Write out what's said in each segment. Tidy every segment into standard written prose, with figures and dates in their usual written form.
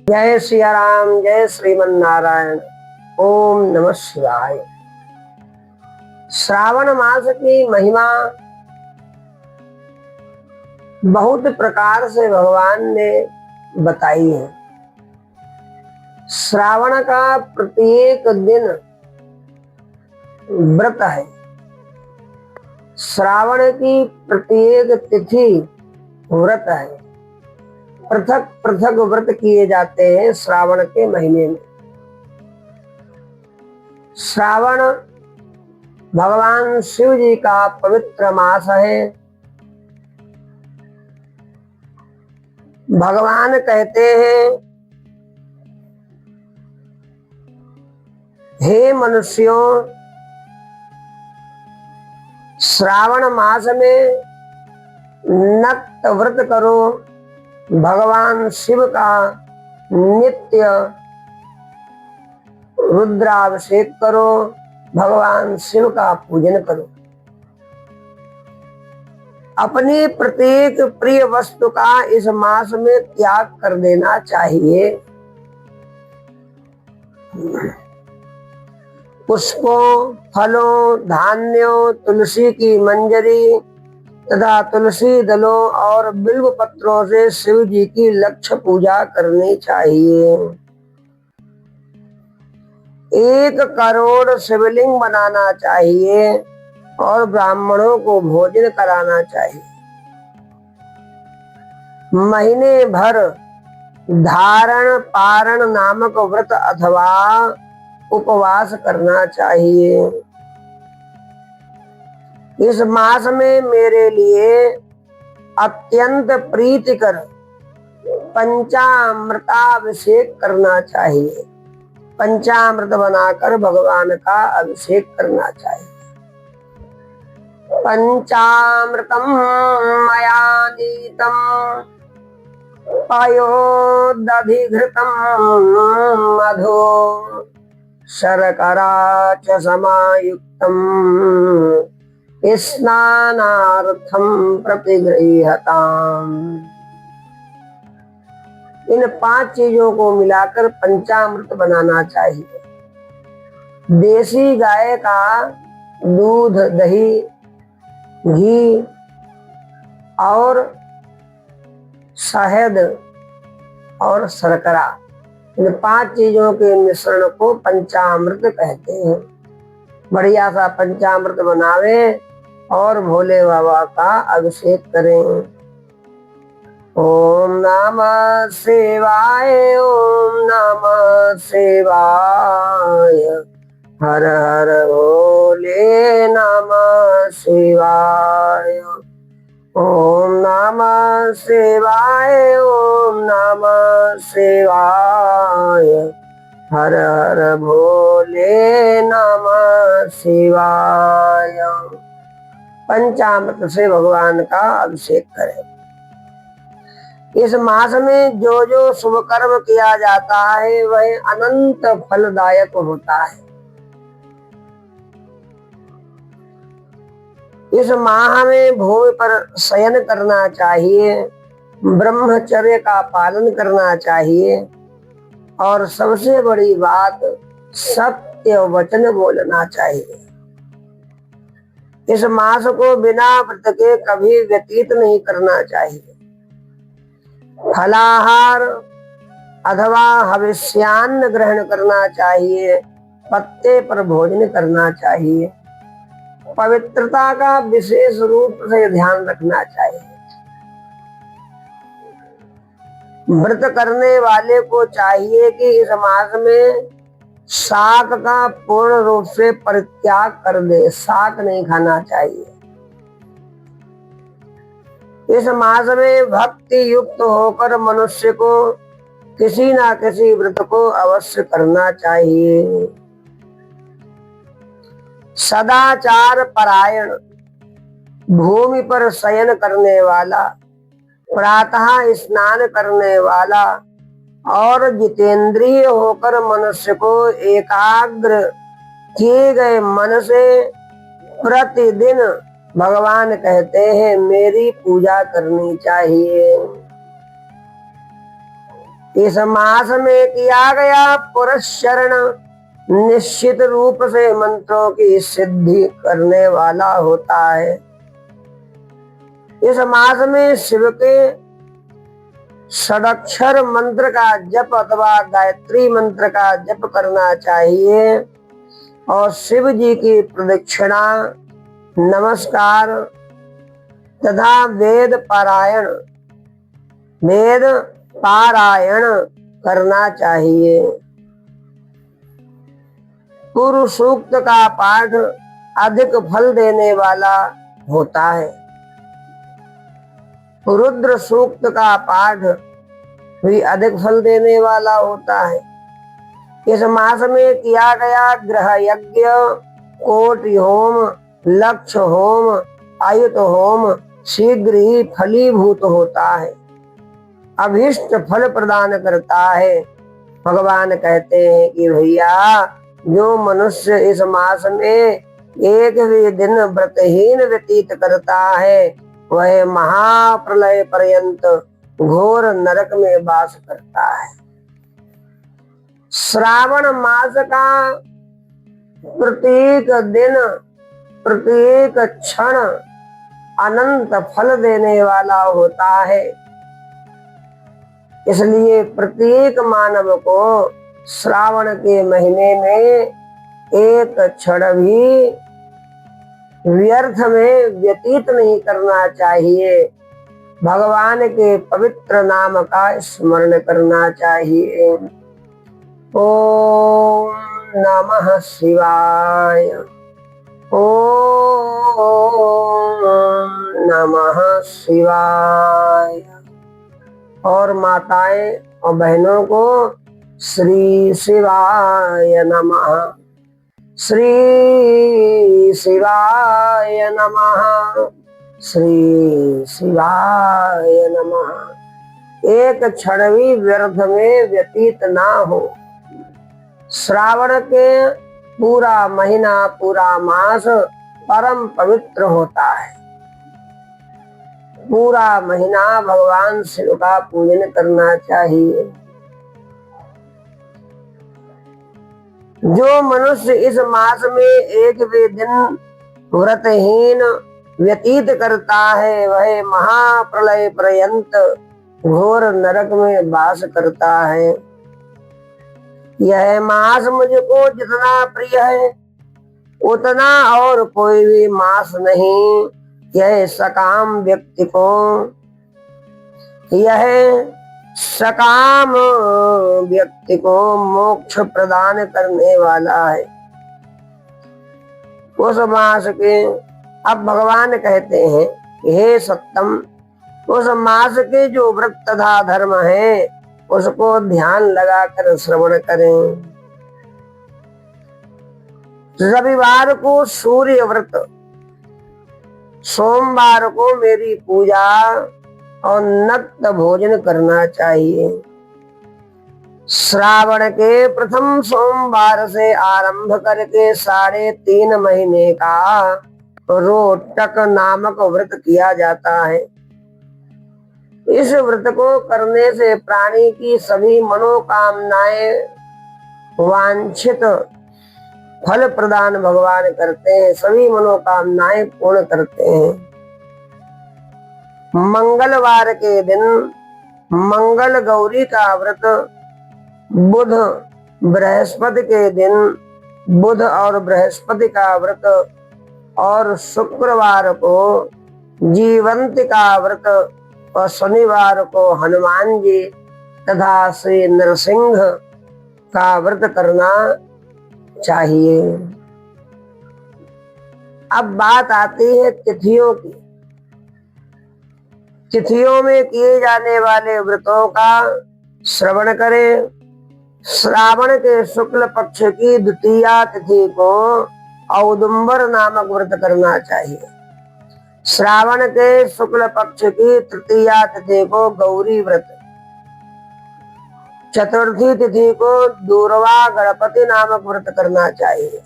जय सिया राम, जय श्रीमन नारायण। ओम नमः शिवाय। श्रावण मास की महिमा बहुत प्रकार से भगवान ने बताई है। श्रावण का प्रत्येक दिन व्रत है। श्रावण की प्रत्येक तिथि व्रत है। पृथक पृथक व्रत किए जाते हैं श्रावण के महीने में। श्रावण भगवान शिव जी का पवित्र मास है। भगवान कहते हैं, हे मनुष्यों, श्रावण मास में नक्त व्रत करो, भगवान शिव का नित्य रुद्राभिषेक करो, भगवान शिव का पूजन करो। अपनी प्रत्येक प्रिय वस्तु का इस मास में त्याग कर देना चाहिए। पुष्पों, फलों, धान्यों, तुलसी की मंजरी तथा तुलसी दलों और बिल्व पत्रों से शिव जी की लक्ष्य पूजा करनी चाहिए। 1 करोड़ शिवलिंग बनाना चाहिए और ब्राह्मणों को भोजन कराना चाहिए। महीने भर धारण पारण नामक व्रत अथवा उपवास करना चाहिए। इस मास में मेरे लिए अत्यंत प्रीतिकर पंचामृताभिषेक करना चाहिए। पंचामृत बनाकर भगवान का अभिषेक करना चाहिए। पंचामृतम मया नीतम पयोदधिघृतम मधु शर्करा च समायुक्तम स्नानार्थम प्रतिगृह्यताम्। इन 5 चीजों को मिलाकर पंचामृत बनाना चाहिए। देसी गाय का दूध, दही, घी और शहद और शर्करा, इन 5 चीजों के मिश्रण को पंचामृत कहते हैं। बढ़िया सा पंचामृत बनावे और भोले बाबा का अभिषेक करें। ओम नमः शिवाय, ओम नमः शिवाय, हर हर भोले नमः शिवाय। ओम नमः शिवाय, ओम नमः शिवाय, हर हर भोले नमः शिवाय। पंचामृत से भगवान का अभिषेक करें। इस मास में जो जो शुभ कर्म किया जाता है वह अनंत फलदायक होता है। इस माह में भूमि पर शयन करना चाहिए, ब्रह्मचर्य का पालन करना चाहिए और सबसे बड़ी बात, सत्य वचन बोलना चाहिए। इस मास को बिना व्रत के कभी व्यतीत नहीं करना चाहिए। फलाहार अथवा हविष्यान्न ग्रहण करना चाहिए, पत्ते पर भोजन करना चाहिए। पवित्रता का विशेष रूप से ध्यान रखना चाहिए। व्रत करने वाले को चाहिए कि इस मास में शाक का पूर्ण रूप से परित्याग कर दे। शाक नहीं खाना चाहिए। इस मास में भक्ति युक्त होकर मनुष्य को किसी ना किसी व्रत को अवश्य करना चाहिए। सदाचार परायण, भूमि पर शयन करने वाला, प्रातः स्नान करने वाला और जितेंद्रिय होकर मनुष्य को एकाग्र किए गए मन से प्रतिदिन भगवान कहते हैं मेरी पूजा करनी चाहिए। इस मास में किया गया पुरस्चरण निश्चित रूप से मंत्रों की सिद्धि करने वाला होता है। इस मास में शिव के षडाक्षर मंत्र का जप अथवा गायत्री मंत्र का जप करना चाहिए और शिव जी की प्रदक्षिणा, नमस्कार तथा वेद पारायण करना चाहिए। पूर्व सूक्त का पाठ अधिक फल देने वाला होता है। रुद्र सूक्त का पाठ भी अधिक फल देने वाला होता है। इस मास में किया गया ग्रह यज्ञ, कोटि होम, लक्ष्य होम, आयुत होम शीघ्र ही फलीभूत होता है, अभीष्ट फल प्रदान करता है। भगवान कहते हैं कि भैया, जो मनुष्य इस मास में एक भी दिन व्रतहीन व्यतीत करता है वह महाप्रलय पर्यंत घोर नरक में वास करता है। श्रावण मास का प्रत्येक दिन, प्रत्येक क्षण अनंत फल देने वाला होता है। इसलिए प्रत्येक मानव को श्रावण के महीने में एक क्षण भी व्यर्थ में व्यतीत नहीं करना चाहिए। भगवान के पवित्र नाम का स्मरण करना चाहिए। ओम नमः शिवाय, ओम नमः शिवाय। और माताएं और बहनों को श्री शिवाय नमः, श्री शिवाय नमः, श्री शिवाय नमः। एक क्षण भी व्यर्थ में व्यतीत ना हो। श्रावण के पूरा महीना, पूरा मास परम पवित्र होता है। पूरा महीना भगवान शिव का पूजन करना चाहिए। जो मनुष्य इस मास में एक भी दिन व्रतहीन व्यतीत करता है वह महाप्रलय पर्यंत घोर नरक में वास करता है। यह मास मुझको जितना प्रिय है उतना और कोई भी मास नहीं। यह सकाम व्यक्ति को मोक्ष प्रदान करने वाला है। उस मास के अब भगवान कहते हैं, हे सत्तम, उस मास के जो व्रत तथा धर्म है उसको ध्यान लगाकर श्रवण करें। रविवार को सूर्य व्रत, सोमवार को मेरी पूजा और नक्त भोजन करना चाहिए। श्रावण के प्रथम सोमवार से आरंभ करके 3.5 महीने का रोटक नामक व्रत किया जाता है। इस व्रत को करने से प्राणी की सभी मनोकामनाएं वांछित फल प्रदान भगवान करते हैं, सभी मनोकामनाएं पूर्ण करते हैं। मंगलवार के दिन मंगल गौरी का व्रत, बुध बृहस्पति के दिन बुध और बृहस्पति का व्रत और शुक्रवार को जीवंती का व्रत और शनिवार को हनुमान जी तथा श्री नरसिंह का व्रत करना चाहिए। अब बात आती है तिथियों की। तिथियों में किए जाने वाले व्रतों का श्रवण करें। श्रावण के शुक्ल पक्ष की द्वितीया तिथि को औदुंबर नामक व्रत करना चाहिए। श्रावण के शुक्ल पक्ष की तृतीया तिथि को गौरी व्रत, चतुर्थी तिथि को दूरवा गणपति नामक व्रत करना चाहिए।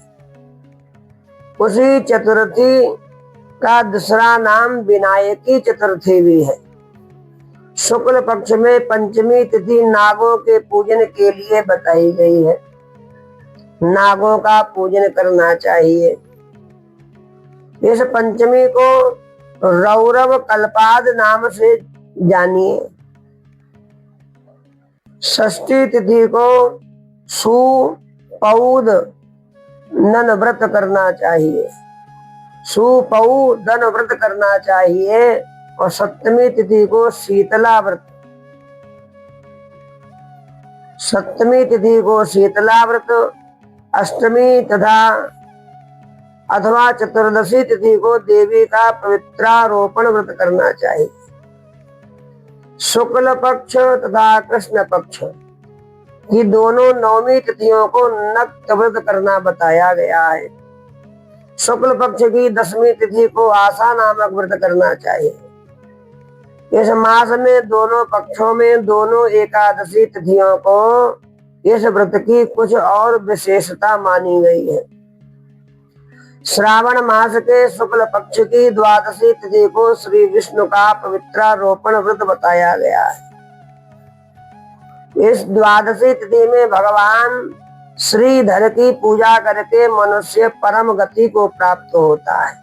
उसी चतुर्थी का दूसरा नाम विनायकी चतुर्थी भी है। शुक्ल पक्ष में पंचमी तिथि नागों के पूजन के लिए बताई गई है। नागों का पूजन करना चाहिए। इस पंचमी को रौरव कल्पाद नाम से जानिए। षष्ठी तिथि को सुपौध नन व्रत करना चाहिए। सुपौधन व्रत करना चाहिए। और सप्तमी तिथि को शीतला व्रत, सप्तमी तिथि को शीतला व्रत, अष्टमी तथा अथवा चतुर्दशी तिथि को देवी का पवित्रारोपण व्रत करना चाहिए। शुक्ल पक्ष तथा कृष्ण पक्ष की दोनों नवमी तिथियों को नक्त व्रत करना बताया गया है। शुक्ल पक्ष की 10वीं तिथि को आशा नामक व्रत करना चाहिए। इस मास में दोनों पक्षों में दोनों एकादशी तिथियों को इस व्रत की कुछ और विशेषता मानी गई है। श्रावण मास के शुक्ल पक्ष की द्वादशी तिथि को श्री विष्णु का पवित्रारोपण व्रत बताया गया है। इस द्वादशी तिथि में भगवान श्रीधर की पूजा करके मनुष्य परम गति को प्राप्त होता है।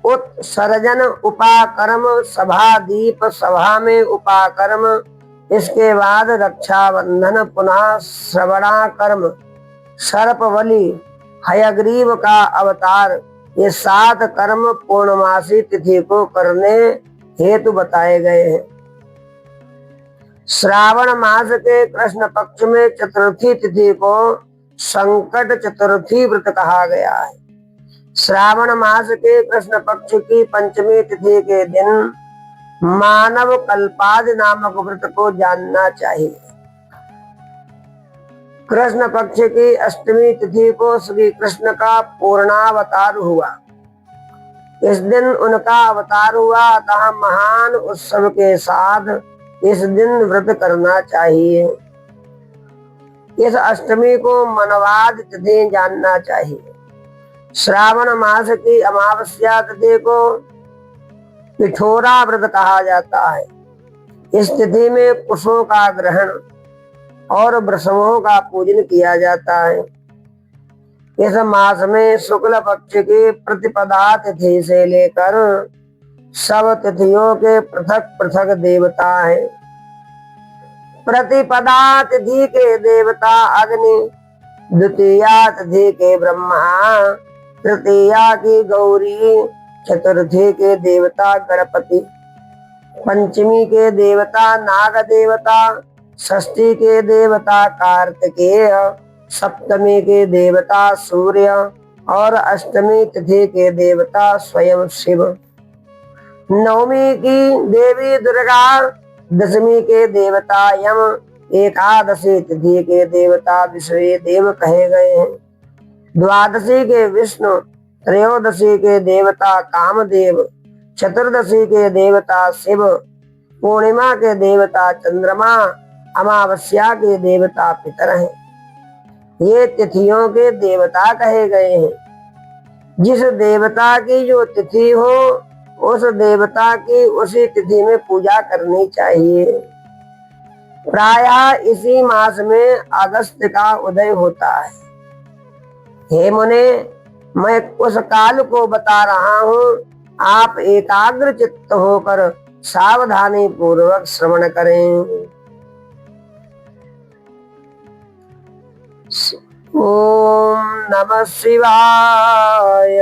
उत्सर्जन उपाकर्म, सभा दीप, सभा में उपाकर्म, इसके बाद रक्षाबंधन, पुनः श्रवणाकर्म, सर्पबलि, हयग्रीव का अवतार, ये 7 कर्म पूर्णमासी तिथि को करने हेतु बताए गए हैं। श्रावण मास के कृष्ण पक्ष में चतुर्थी तिथि को संकट चतुर्थी व्रत कहा गया है। श्रावण मास के कृष्ण पक्ष की पंचमी तिथि के दिन मानव कल्पाद नामक व्रत को जानना चाहिए। कृष्ण पक्ष की अष्टमी तिथि को श्री कृष्ण का पूर्णावतार हुआ। इस दिन उनका अवतार हुआ, अतः महान उत्सव के साथ इस दिन व्रत करना चाहिए। इस अष्टमी को मनवाद तिथि जानना चाहिए। श्रावण मास की अमावस्या तिथि को पिठोरा व्रत कहा जाता है। इस तिथि में कुशों का ग्रहण और वृषभों का पूजन किया जाता है। इस मास में शुक्ल पक्ष की प्रतिपदा तिथि से लेकर सब तिथियों के पृथक पृथक देवता हैं। प्रतिपदा तिथि के देवता अग्नि, द्वितीया तिथि के ब्रह्मा, तृतीया की गौरी, चतुर्थी के देवता गणपति, पंचमी के देवता नाग देवता, षष्ठी के देवता कार्तिकेय, सप्तमी के देवता सूर्य और अष्टमी तिथि के देवता स्वयं शिव। नवमी की देवी दुर्गा, दशमी के देवता यम, एकादशी तिथि के देवता विश्वे देव कहे गए हैं। द्वादशी के विष्णु, त्रयोदशी के देवता कामदेव, चतुर्दशी के देवता शिव, पूर्णिमा के देवता चंद्रमा, अमावस्या के देवता पितर हैं। ये तिथियों के देवता कहे गए हैं। जिस देवता की जो तिथि हो उस देवता की उसी तिथि में पूजा करनी चाहिए। प्रायः इसी मास में अगस्त का उदय होता है। हे मुने, मैं उस काल को बता रहा हूँ, आप एकाग्र चित्त होकर सावधानी पूर्वक श्रवण करें। ओम नमः शिवाय।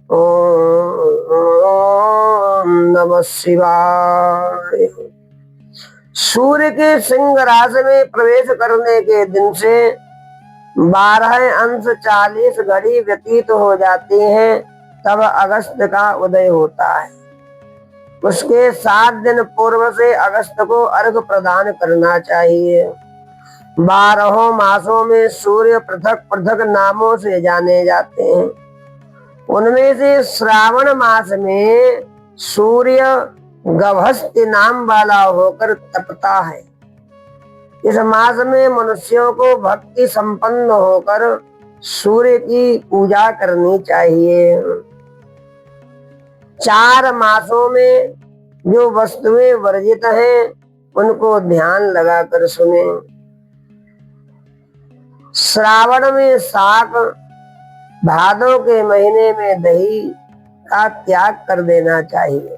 ओम नमः शिवाय। सूर्य के सिंह राशि में प्रवेश करने के दिन से 12 अंश 40 घड़ी व्यतीत हो जाती हैं, तब अगस्त का उदय होता है। उसके 7 दिन पूर्व से अगस्त को अर्घ प्रदान करना चाहिए। 12 मासों में सूर्य पृथक पृथक नामों से जाने जाते हैं। उनमें से श्रावण मास में सूर्य गभस्ति नाम वाला होकर तपता है। इस मास में मनुष्यों को भक्ति संपन्न होकर सूर्य की पूजा करनी चाहिए। 4 मासों में जो वस्तुएं वर्जित हैं उनको ध्यान लगाकर सुने। श्रावण में शाक, भादों के महीने में दही का त्याग कर देना चाहिए,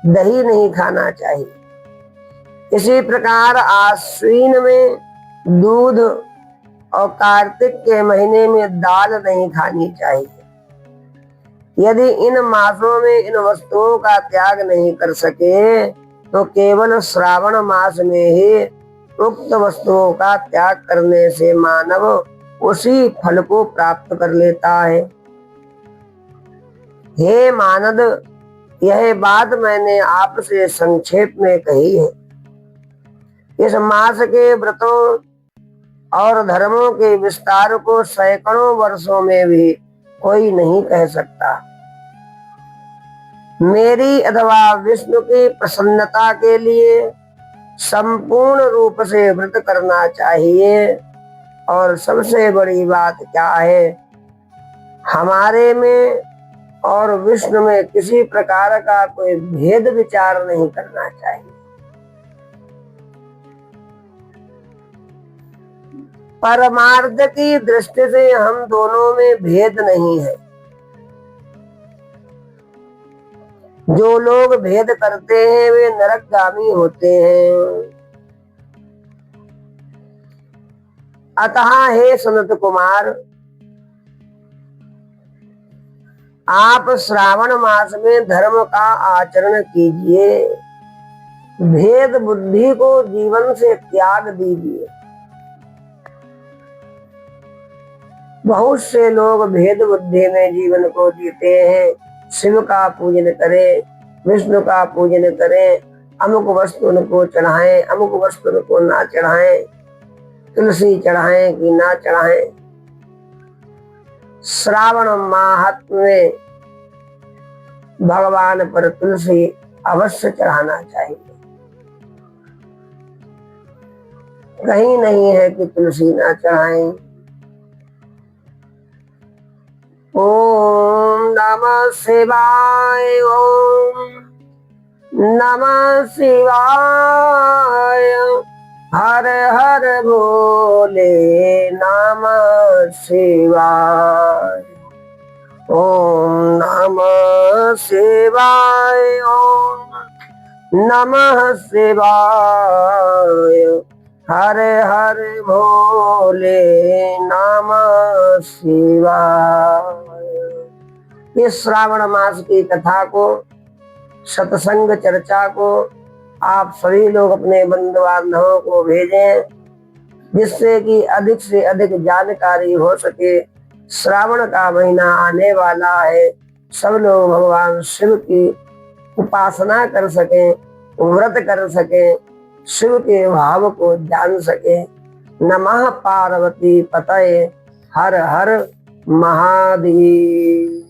दही नहीं खाना चाहिए। इसी प्रकार आश्विन में दूध और कार्तिक के महीने में दाल नहीं खानी चाहिए। यदि इन मासों में इन वस्तुओं का त्याग नहीं कर सके तो केवल श्रावण मास में ही उक्त वस्तुओं का त्याग करने से मानव उसी फल को प्राप्त कर लेता है। हे मानद, यह बात मैंने आपसे संक्षेप में कही है। इस मास के व्रतों और धर्मों के विस्तार को सैकड़ों वर्षों में भी कोई नहीं कह सकता। मेरी अथवा विष्णु की प्रसन्नता के लिए संपूर्ण रूप से व्रत करना चाहिए। और सबसे बड़ी बात क्या है, हमारे में और विष्णु में किसी प्रकार का कोई भेद विचार नहीं करना चाहिए। परमार्थ की दृष्टि से हम दोनों में भेद नहीं है। जो लोग भेद करते हैं वे नरकगामी होते हैं। अतः हे सनत कुमार, आप श्रावण मास में धर्म का आचरण कीजिए, भेद बुद्धि को जीवन से त्याग दीजिए। बहुत से लोग भेद बुद्धि में जीवन को जीते हैं। शिव का पूजन करें, विष्णु का पूजन करें, अमुक वस्तु उनको चढ़ाएं, अमुक वस्तु उनको ना चढ़ाएं, तुलसी चढ़ाएं कि ना चढ़ाएं। श्रावण माहात्म्य में भगवान पर तुलसी अवश्य चढ़ाना चाहिए। कहीं नहीं है कि तुलसी ना चढ़ाएं। ओम नमः शिवाय, ओम नमः शिवाय, हर हर भोले नमः शिवाय। ओम नमः शिवाय, ओम नमः शिवाय, हर हर भोले नमः शिवाय। इस श्रावण मास की कथा को, सत्संग चर्चा को आप सभी लोग अपने बंधु बांधवों को भेजें, जिससे कि अधिक से अधिक जानकारी हो सके। श्रावण का महीना आने वाला है, सब लोग भगवान शिव की उपासना कर सकें, व्रत कर सकें, शिव के भाव को जान सके। नमः पार्वती पतये हर हर महादेव।